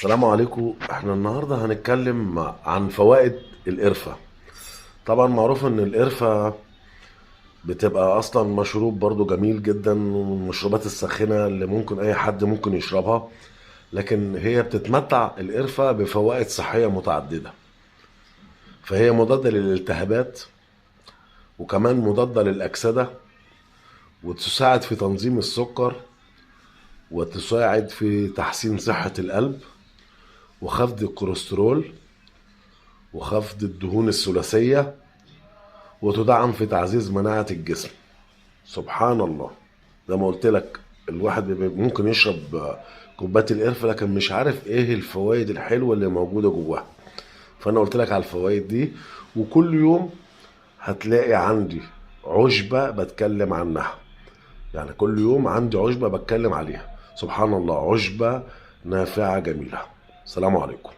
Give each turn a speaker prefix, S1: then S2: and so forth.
S1: السلام عليكم. احنا النهارده هنتكلم عن فوائد القرفة. طبعا معروف ان القرفة بتبقى اصلا مشروب برضو جميل جدا، من المشروبات الساخنة اللي ممكن اي حد ممكن يشربها. لكن هي بتتمتع القرفة بفوائد صحية متعددة. فهي مضادة للالتهابات، وكمان مضادة للأكسدة، وتساعد في تنظيم السكر، وتساعد في تحسين صحة القلب، وخفض الكوليسترول، وخفض الدهون الثلاثية، وتدعم في تعزيز مناعة الجسم. سبحان الله. زي ما قلت لك، الواحد ممكن يشرب كوبايه القرفه لكن مش عارف ايه الفوائد الحلوه اللي موجوده جواها. فانا قلت لك على الفوائد دي، وكل يوم هتلاقي عندي عشبه بتكلم عنها. يعني كل يوم عندي عشبه بتكلم عليها. سبحان الله، عشبه نافعه جميله. السلام عليكم.